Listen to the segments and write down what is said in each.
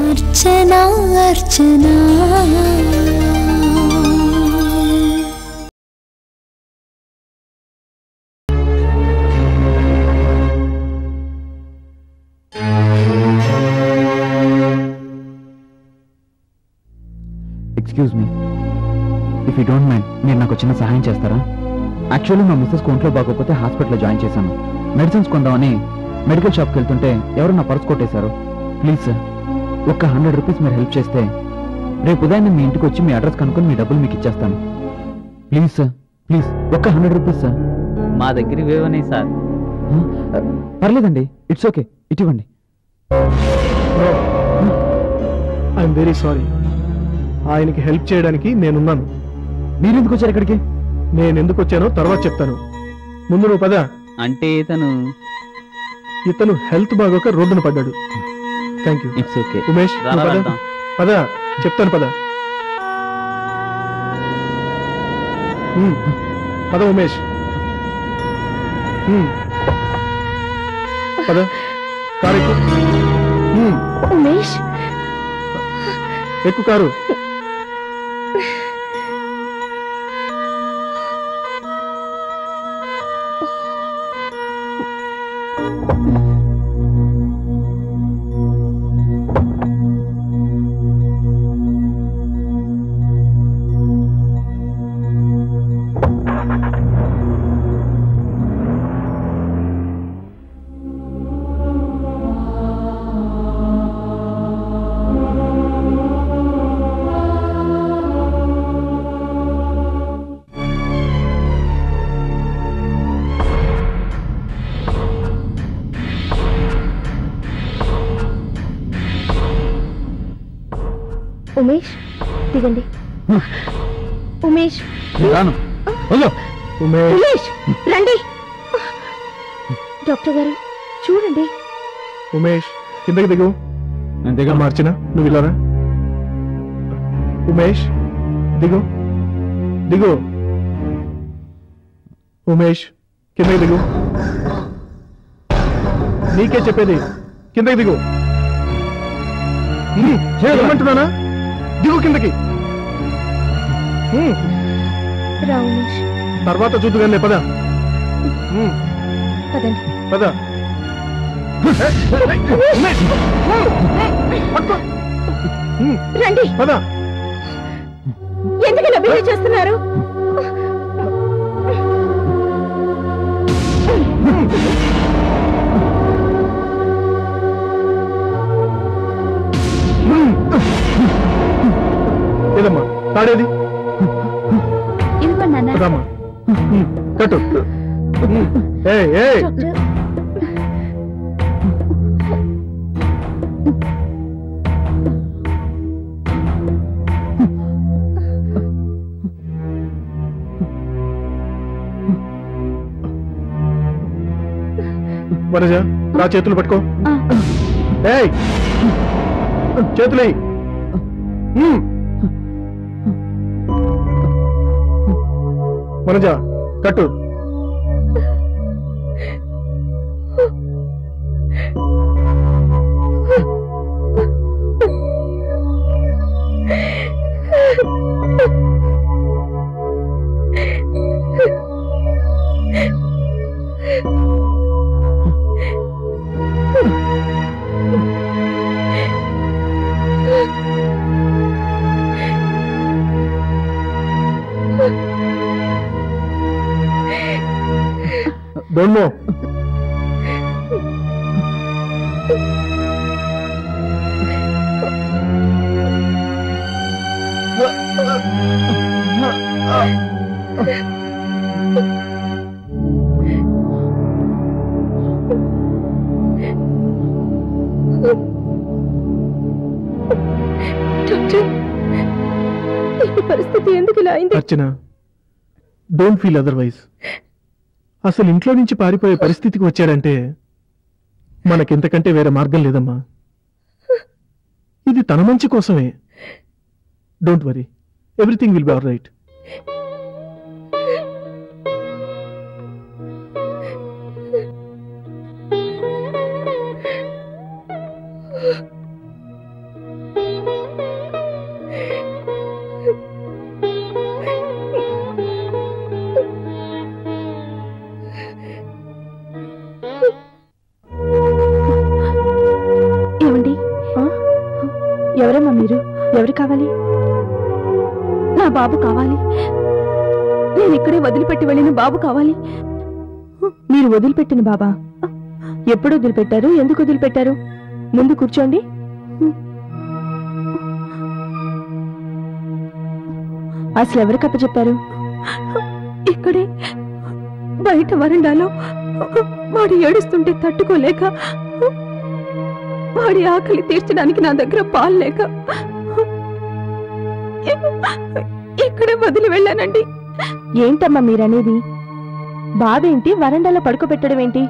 Archana Archana excuse me, if you don't mind మీరు నాకు చిన్న సహాయం చేస్తారా? యాక్చువల్లీ మా మిస్సెస్కి ఒంట్లో బాగోకపోతే హాస్పిటల్లో జాయిన్ చేశాను. మెడిసిన్స్ కొందామని మెడికల్ షాప్కి వెళ్తుంటే ఎవరు నా పర్స్ కొట్టేశారు. ప్లీజ్ సార్, ఒక్క 100 రూపీస్ మీరు హెల్ప్ చేస్తే రేపు ఉదయం మీ ఇంటికి వచ్చి మీ అడ్రస్ కనుక్కొని మీ డబ్బులు మీకు ఇచ్చేస్తాను. ప్లీజ్ సార్, ప్లీజ్ ఒక్క 100 రూపీస్ సార్. మా దగ్గర ఇవ్వనే సార్. పర్లేదండి, ఇట్స్ ఓకే, ఇవ్వండి. I'm very sorry. ఆయనకి హెల్ప్ చేయడానికి నేనున్నాను. మీరు ఎందుకు వచ్చారు ఇక్కడికి? నేను ఎందుకు వచ్చానో తర్వాత చెప్తాను. ముందు నువ్వు పద. అంటే ఇతను హెల్త్ బాగోక రోడ్డున పడ్డాడు. Thank you. It's okay. Umesh పద పద, చెప్తాను పద. పద ఉమేష్, పద. కారు ఎక్కు. ఉమేష్ ఎక్కు కారు. ఉమేష్ దిగండి. ఉమేష్ ఉమేష్ రండి. డాక్టర్ గారు చూడండి. ఉమేష్ కిందకి దిగు. మార్చిన నువ్వు ఇలారా. ఉమేష్ దిగు దిగు. ఉమేష్ కిందకి దిగు. నీకే చెప్పేది, కిందకి దిగు. ఏమంటున్నానా? దిగు కిందకి. తర్వాత చూద్దుగానే. పద పద. రండి. పద. ఎందుకు ఇలా బిహేవ్ చేస్తున్నారు? ఏదమ్మా తాడేది? ఇదిగోండి నాన్న. రామ్మా, కట్టు. వనజ నా చేతులు పట్టుకో. చేతులు వనజ కట్టు. Don't know. పరిస్థితి ఎందుకు ఇలా అయింది? అర్చన, డోంట్ ఫీల్ అదర్వైజ్. అసలు ఇంట్లో నుంచి పారిపోయే పరిస్థితికి వచ్చాడంటే మనకింతకంటే వేరే మార్గం లేదమ్మా. ఇది తన మంచి కోసమే. Don't worry, everything will be all right. ఎవరమ్మా మీరు? ఎవరు కావాలి? నా బాబు కావాలి. నేను ఇక్కడే వదిలిపెట్టి వెళ్ళిన బాబు కావాలి. మీరు వదిలిపెట్టిన బాబా? ఎప్పుడు వదిలిపెట్టారు? ఎందుకు వదిలిపెట్టారు? ముందు కూర్చోండి. అసలు ఎవరికి అప్పచెప్పారు? ఇక్కడే బయట వరండాలో వాడు ఏడుస్తుంటే తట్టుకోలేక, వాడి ఆకలి తీర్చడానికి నా దగ్గర పాలు లేక ఇక్కడే వదిలి వెళ్ళానండి. ఏంటమ్మా మీరనేది? బాబేంటి వరండాలో పడుకోబెట్టడం ఏంటి?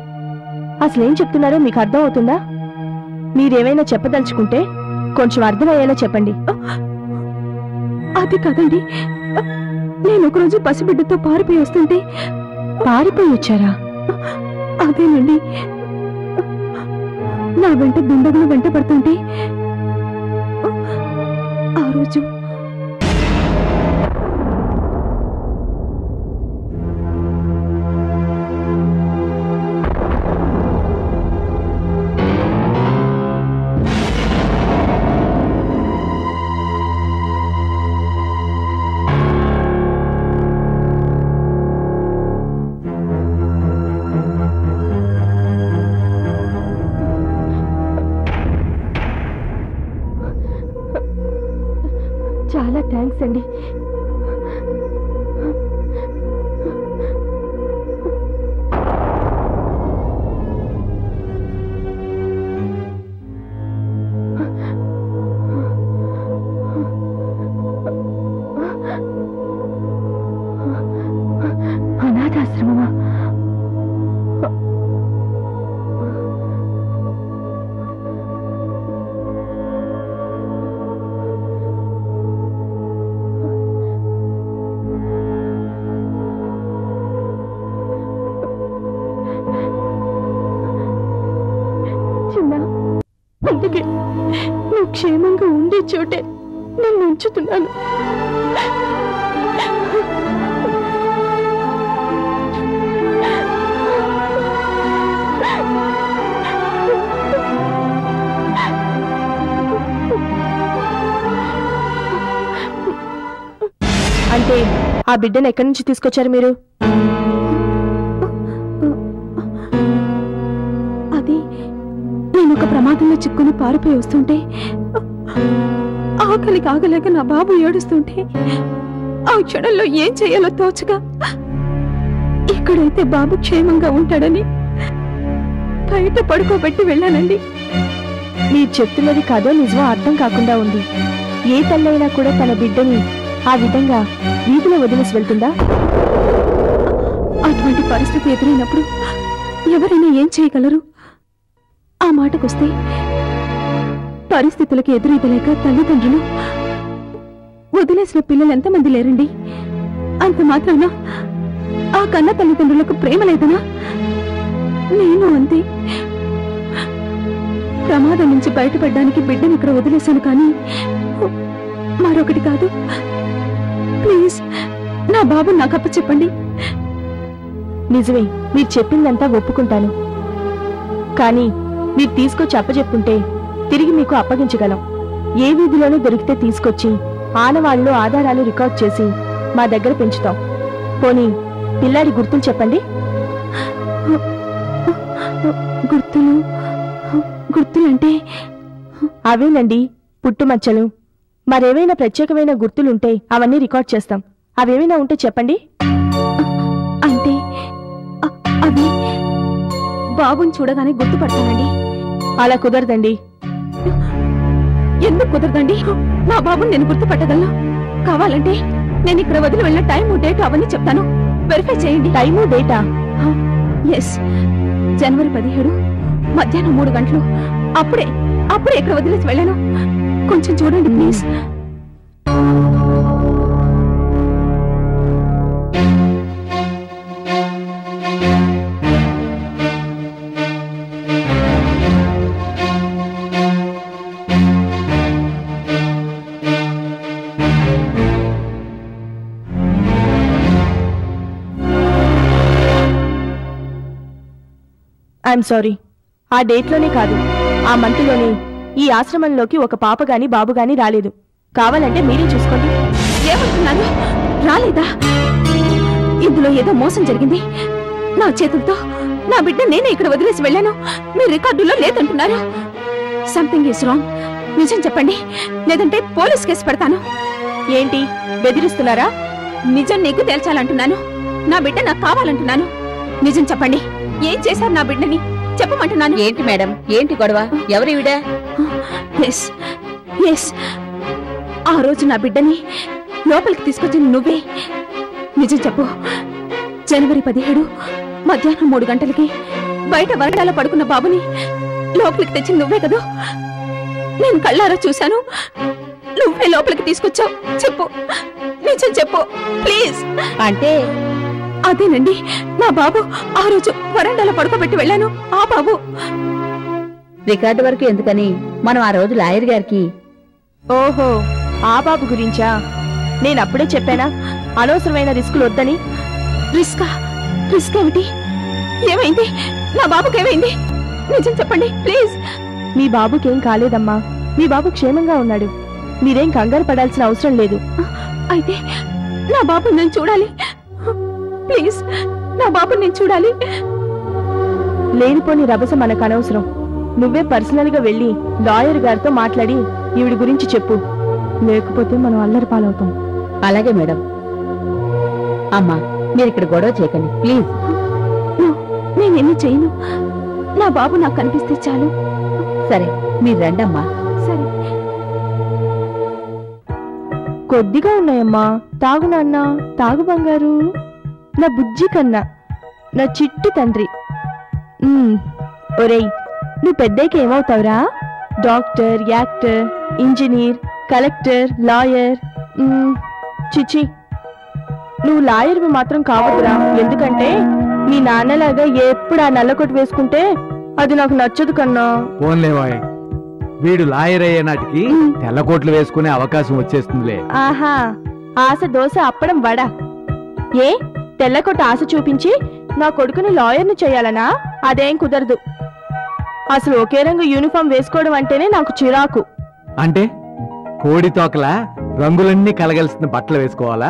అసలేం చెప్తున్నారో మీకు అర్థం అవుతుందా? మీరేమైనా చెప్పదలుచుకుంటే కొంచెం అర్థమయ్యేలా చెప్పండి. అది కదండి, నేను ఒకరోజు పసిబిడ్డతో పారిపోయి వస్తుంటే. పారిపోయి వచ్చారా? అదేనండి, నా వెంట దుండగులు వెంట పడుతుంటే ఆ రోజు చాలా థ్యాంక్స్ అండి. అనాథాశ్రమమా? అందుకే నువ్వు క్షేమంగా ఉండే చోటే నేను ఉంచుతున్నాను. అంటే ఆ బిడ్డను ఎక్కడి నుంచి తీసుకొచ్చారు మీరు? అది నేను ఒక ప్రమాదంలో చిక్కుని పారిపోయి వస్తుంటే, ఆకలికి ఆగలేక నా బాబు ఏడుస్తుంటే ఆ క్షణంలో ఏం చేయాలో తోచగా ఇక్కడైతే బాబు క్షేమంగా ఉంటాడని బయట పడుకోబెట్టి వెళ్ళానండి. మీరు చెప్తున్నది కాదో నిజమో అర్థం కాకుండా ఉంది. ఏ తల్లైనా కూడా తన బిడ్డని ఆ విధంగా వీధిలో వదిలేసి వెళ్తుందా? అటువంటి పరిస్థితి ఎదురైనప్పుడు ఎవరైనా ఏం చేయగలరు? ఆ మాటకొస్తే పరిస్థితులకు ఎదురీదలేక తల్లిదండ్రులు వదిలేసిన పిల్లలు ఎంతమంది లేరండి? అంత మాత్రాన ఆ కన్న తల్లిదండ్రులకు ప్రేమ లేదనా? నేను అంతే. ప్రమాదం నుంచి బయటపడడానికి బిడ్డను ఇక్కడ వదిలేశాను, కానీ మరొకటి కాదు. ప్లీజ్ నా బాబు నాకు అప్పచెప్పండి. నిజమే, మీరు చెప్పిందంతా ఒప్పుకుంటాను. కానీ మీరు తీసుకొచ్చి అప్పచెప్పుంటే తిరిగి మీకు అప్పగించగలం. ఏ వీధిలోనూ దొరికితే తీసుకొచ్చి ఆనవాళ్ళు ఆధారాలు రికార్డ్ చేసి మా దగ్గర పెంచుతాం. పోనీ పిల్లాడి గుర్తులు చెప్పండి. గుర్తులంటే అవేనండి, పుట్టుమచ్చలు. మరేవైనా ప్రత్యేకమైన గుర్తులుంటే అవన్నీ రికార్డ్ చేస్తాం. అవేమైనా ఉంటే చెప్పండి. అంటే అవి బాబుని చూడగానే గుర్తుపడతానండి. అలా కుదరదండి. ఎందుకు కుదరదండి? నా బాబుని నేను గుర్తుపట్టగలను. కావాలంటే నేను ఇక్కడ వదిలి వెళ్ళిన టైము డేట్ అవన్నీ చెప్తాను, వెరిఫై చేయండి. Time data? ఎస్, జనవరి 17 మధ్యాహ్నం 3 గంటలు. అప్పుడే ఇక్కడ వదిలేసి వెళ్ళాను. కొంచెం చూడండి ప్లీజ్. ఐఎమ్ సారీ, ఆ డేట్లోనే కాదు, ఆ మంత్లోనే ఈ ఆశ్రమంలోకి ఒక పాప గాని బాబు గాని రాలేదు. కావాలంటే మీరే చూసుకోండి. ఏమంటున్నారు? రాలేదా? ఇందులో ఏదో మోసం జరిగింది. నా చేతులతో నా బిడ్డ నేనే ఇక్కడ వదిలేసి వెళ్ళాను. మీ రికార్డులో లేదంటున్నారు. Something is wrong. నిజం చెప్పండి, లేదంటే పోలీస్ కేసు పెడతాను. ఏంటి బెదిరిస్తున్నారా? నిజం నీకు తేల్చాలంటున్నాను. నా బిడ్డ నాకు కావాలంటున్నాను. నిజం చెప్పండి, ఏం చేశారు నా బిడ్డని చెప్పమంటున్నాను. ఏంటి మేడం, ఏంటి గొడవ? ఎవరివిడా? ఆ రోజు నా బిడ్డని లోపలికి తీసుకొచ్చిన నువ్వే. నిజం చెప్పు. జనవరి 17 మధ్యాహ్నం 3 గంటలకి బయట వరండాలో పడుకున్న బాబుని లోపలికి తెచ్చి నువ్వే కదా? నేను కళ్ళారా చూశాను. నువ్వే లోపలికి తీసుకొచ్చావు. చెప్పు, నిజం చెప్పు ప్లీజ్. అంటే అదేనండి నా బాబు. ఆ రోజు వరండాలో పడుకోబెట్టి వెళ్ళాను. ఆ బాబు. రికార్డు వరకు ఎందుకని మనం ఆ రోజు లాయర్ గారికి. ఓహో, ఆ బాబు గురించా? నేనప్పుడే చెప్పానా అనవసరమైన రిస్కులు వద్దని? రిస్క్ ఏమిటి? ఏమైంది? నా బాబుకి ఏమైంది? నిజం చెప్పండి ప్లీజ్. మీ బాబుకేం కాలేదమ్మా. మీ బాబు క్షేమంగా ఉన్నాడు. మీరేం కంగారు పడాల్సిన అవసరం లేదు. అయితే నా బాబు నేను చూడాలి ప్లీజ్. నా బాబు నేను చూడాలి. లేనిపోని రభస మనకు అనవసరం. నువ్వే పర్సనల్ గా వెళ్ళి లాయర్ గారితో మాట్లాడి ఈవిడి గురించి చెప్పు. లేకపోతే మనం అల్లరి పాలవుతాం. అలాగే మేడం. అమ్మా, మీరు ఇక్కడ గొడవ చేయకండి ప్లీజ్. నేనేమీ చేయను. నా బాబు నాకు కనిపిస్తే చాలు. సరే, మీరు రండమ్మా. సరే. కొద్దిగా ఉన్నాయమ్మా. తాగు నాన్న, తాగు బంగారు. నా బుజ్జి కన్నా, నా చిట్టి తండ్రి. ఒరేయ్, నువ్వు పెద్దకి ఏమవుతావురా? Doctor, actor, engineer, collector, lawyer. చిచి, నువ్వు లాయర్వి మాత్రం కావద్దురా. ఎందుకంటే మీ నాన్నలాగా ఎప్పుడు ఆ నల్లకొట్టు వేసుకుంటే అది నాకు నచ్చదు కన్నా. పోన్లేవాయ్, వీడు లాయర్ అయ్యే నాటికి తెల్లకోట్లు వేసుకునే అవకాశం వచ్చేస్తుందిలే. ఆహా, ఆశ దోశ అప్పడం వడ. ఏ తెల్లకొట్టు ఆశ చూపించి నా కొడుకుని లాయర్ని చేయాలనా? అదేం కుదరదు. అసలు ఒకే రంగు యూనిఫామ్ వేసుకోవడం అంటేనే నాకు చిరాకు. అంటే కోడి తోకలా రంగులన్నీ కలగలిసిన బట్టలు వేసుకోవాలా?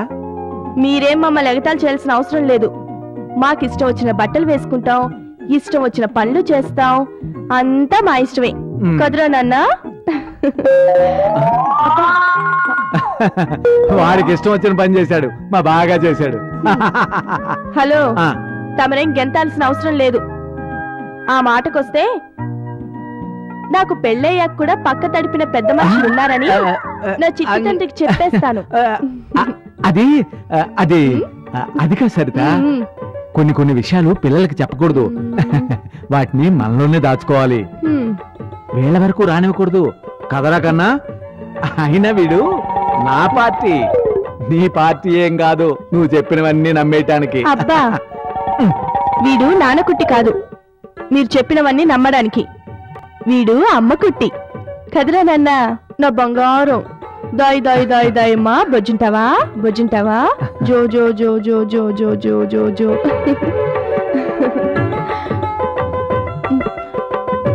మీరేం మమ్మల్ని ఎగతాలు చేయాల్సిన అవసరం లేదు. మాకిష్టం వచ్చిన బట్టలు వేసుకుంటాం, ఇష్టం వచ్చిన పనులు చేస్తాం. అంతా మా ఇష్టమే కదరా నాన్న. వాడికి ఇష్టం వచ్చిన పని చేశాడు, మా బాగా చేశాడు. హలో, తమరేం గెంతాల్సిన అవసరం లేదు. ఆ మాటకొస్తే నాకు పెళ్ళయ్యాక కూడా పక్క తడిపిన పెద్ద మనుషులు ఉన్నారని నా చిట్టి తండ్రికి చెప్పేస్తాను. అది అది అది కాదు సరిత. కొన్ని విషయాలు పిల్లలకి చెప్పకూడదు. వాటిని మనలోనే దాచుకోవాలి. వీళ్ళ వరకు రానివ్వకూడదు కదరా కన్నా. అయినా వీడు నా పార్టీ, నీ పార్టీ ఏం కాదు. నువ్వు చెప్పినవన్నీ నమ్మేయటానికి. అబ్బా, వీడు నాన్నకుట్టి కాదు, మీరు చెప్పినవన్నీ నమ్మడానికి. వీడు అమ్మకుట్టి కదరా నాన్న. నా బంగారం. దాయ్ దాయ్ దాయ్ దాయమ్మా. బొజ్జుంటావా? బొజ్జుంటావా? జో జో జో జో జో జో జో జో జో.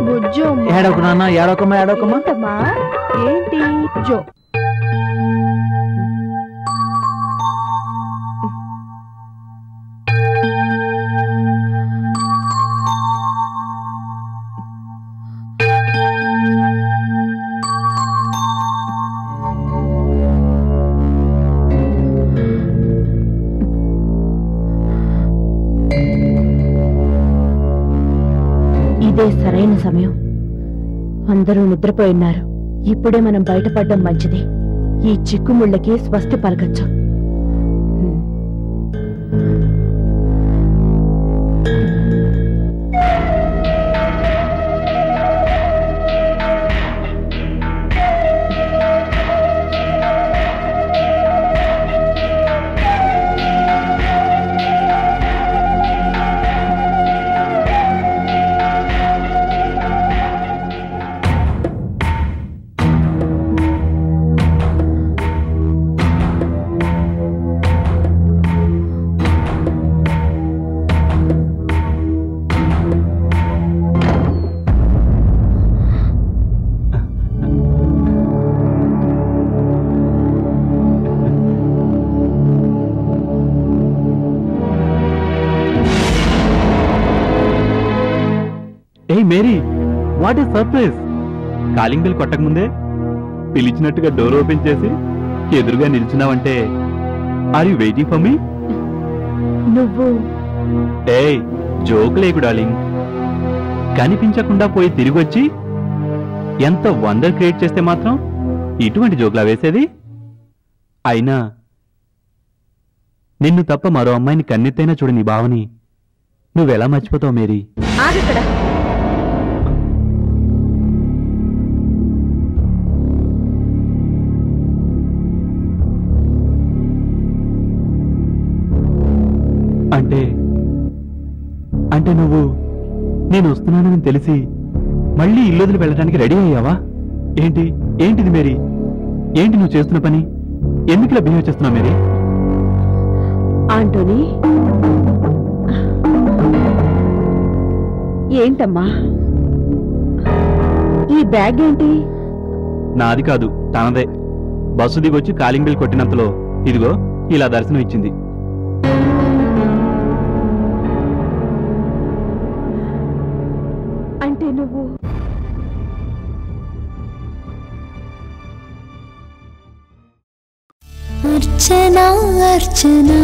బొజ్జో ఏడోకు నాన్న, ఏడోకమ్మా, ఏడోకమ్మా. ఏంటి జో? ఇదే సరైన సమయం. అందరూ నిద్రపోయిన్నారు. ఇప్పుడే మనం బయటపడడం మంచిది. ఈ చిక్కుముళ్ళకి స్వస్తి పలకచ్చు. Mary, what a surprise! Calling bell కొట్టకముందే పిలిచినట్టుగా డోర్ ఓపెన్ చేసి ఎదురుగా నిల్చున్నావంటే are you waiting for me? నువ్వు ఏయ్, జోక్ లేకు డార్లింగ్. కనిపించకుండా పోయి తిరిగి వచ్చి ఎంత వండర్ క్రియేట్ చేస్తే మాత్రం ఇటువంటి జోక్లా వేసేది? అయినా నిన్ను తప్ప మరో అమ్మాయిని కన్నెత్తైనా చూడు నీ భావని నువ్వెలా మర్చిపోతావు మేరీ? ఆగక్కడ. అంటే అంటే నువ్వు నేను వస్తున్నానని తెలిసి మళ్ళీ ఇల్లు వెళ్ళడానికి రెడీ అయ్యావా? ఏంటిది మేరీ? ఏంటి నువ్వు చేస్తున్న పని? ఎందుకు ఇలా బిహేవ్ చేస్తున్నావు మేరీ? ఆంటోనీ, ఏంటమ్మా ఈ బ్యాగ్ ఏంటి? నాది కాదు, తనదే. బస్సు దిగొచ్చి కాలింగ్ బిల్ కొట్టినంతలో ఇదిగో ఇలా దర్శనం ఇచ్చింది. అంటే నువ్వు అర్చనా అర్చనా